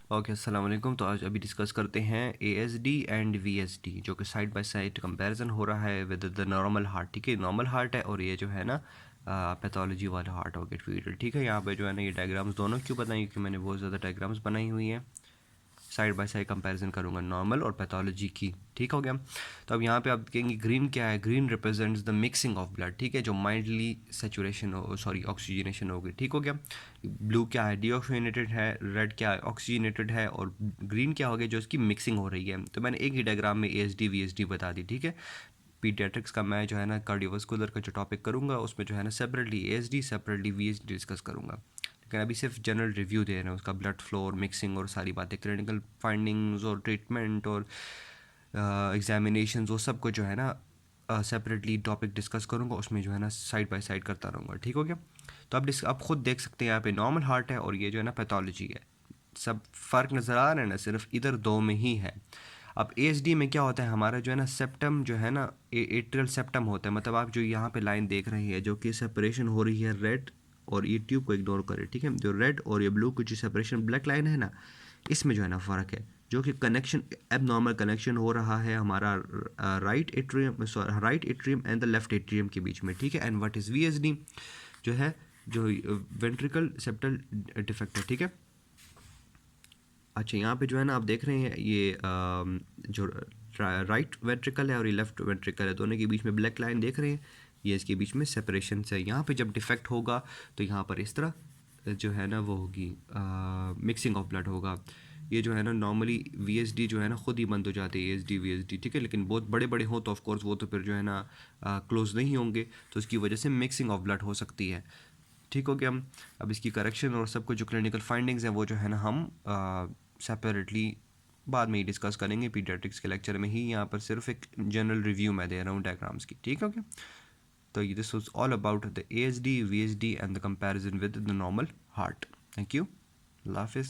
Okay, अस्सलाम वालेकुम। तो आज अभी डिस्कस करते हैं एएसडी एंड वीएसडी, जो कि साइड बाय साइड कंपैरिजन हो रहा है विद द नॉर्मल हार्ट। ठीक है, नॉर्मल हार्ट है और ये जो है ना पैथोलॉजी वाला हार्ट हो गया फील्ड। ठीक है, यहाँ पे जो है ना ये डायग्राम्स दोनों क्यों बनाई, क्योंकि मैंने बहुत ज़्यादा डायग्राम्स बनाई हुई हैं। साइड बाय साइड कंपैरिजन करूँगा नॉर्मल और पैथोलॉजी की। ठीक हो गया। तो अब यहाँ पे आप देखेंगे ग्रीन क्या है, green represents the mixing of blood. ठीक है, जो माइल्डली सेचुरेशन हो, सॉरी ऑक्सीजनेशन हो गई। ठीक हो गया। ब्लू क्या है, डीऑक्सीजनेटेड है। रेड क्या है, ऑक्सीजनेटेड है। और ग्रीन क्या हो गया, जो इसकी मिक्सिंग हो रही है। तो मैंने एक ही डायग्राम में एएसडी वीएसडी बता दी। ठीक है, पीडियाट्रिक्स का मैं जो है ना कार्डियोवास्कुलर का जो टॉपिक करूँगा उसमें जो है ना separately ASD separately VSD discuss करूँगा। लेकिन अभी सिर्फ जनरल रिव्यू दे रहे हैं उसका, ब्लड फ्लो और मिक्सिंग और सारी बातें, क्लिनिकल फाइंडिंग्स और ट्रीटमेंट और एग्जामिनेशंस, वो सब को जो है ना सेपरेटली टॉपिक डिस्कस करूँगा। उसमें जो है ना साइड बाय साइड करता रहूँगा। ठीक हो गया। तो आप खुद देख सकते हैं यहाँ पे नॉर्मल हार्ट है और ये जो है ना पैथोलॉजी है। सब फ़र्क नज़र आ रहा है ना, सिर्फ इधर दो में ही है। अब एएसडी में क्या होता है, हमारा जो है ना सेप्टम जो है ना एट्रियल सेप्टम होता है। मतलब आप जो यहाँ पे लाइन देख रहे हैं जो कि सेपरेशन हो रही है रेड, और ये ट्यूब को इग्नोर करें। ठीक है, जो रेड और ये ब्लू की जो सेपरेशन ब्लैक लाइन है ना, इसमें जो है ना फ़र्क है, जो कि कनेक्शन एब नॉर्मल कनेक्शन हो रहा है हमारा right atrium and the left atrium के बीच में। ठीक है, एंड व्हाट इज़ वीएसडी, जो है जो वेंट्रिकल सेप्टल डिफेक्ट है। ठीक है। अच्छा, यहाँ पे जो है ना आप देख रहे हैं ये जो राइट वेंट्रिकल है और ये लेफ्ट वेंट्रिकल है, दोनों के बीच में ब्लैक लाइन देख रहे हैं, ये इसके बीच में सेपरेशन से। यहाँ पे जब डिफेक्ट होगा तो यहाँ पर इस तरह जो है ना वो होगी, मिक्सिंग ऑफ ब्लड होगा। ये जो है ना नॉर्मली वीएसडी जो है ना खुद ही बंद हो जाते हैं, एएसडी वीएसडी। ठीक है, लेकिन बहुत बड़े बड़े हों तो ऑफ कोर्स वो तो फिर जो है ना क्लोज नहीं होंगे, तो इसकी वजह से मिक्सिंग ऑफ ब्लड हो सकती है। ठीक हो गया। हम अब इसकी करेक्शन और सब कुछ जो क्लिनिकल फाइंडिंग्स हैं वो जो है ना हम सेपरेटली बाद में ही डिस्कस करेंगे पीडियाट्रिक्स के लेक्चर में ही। यहाँ पर सिर्फ एक जनरल रिव्यू मैं दे रहा हूँ डायग्राम्स की। ठीक है, ओके। तो ये this was all about the ASD VSD and the comparison with the normal heart. Thank you. अल्लाह हाफिज़।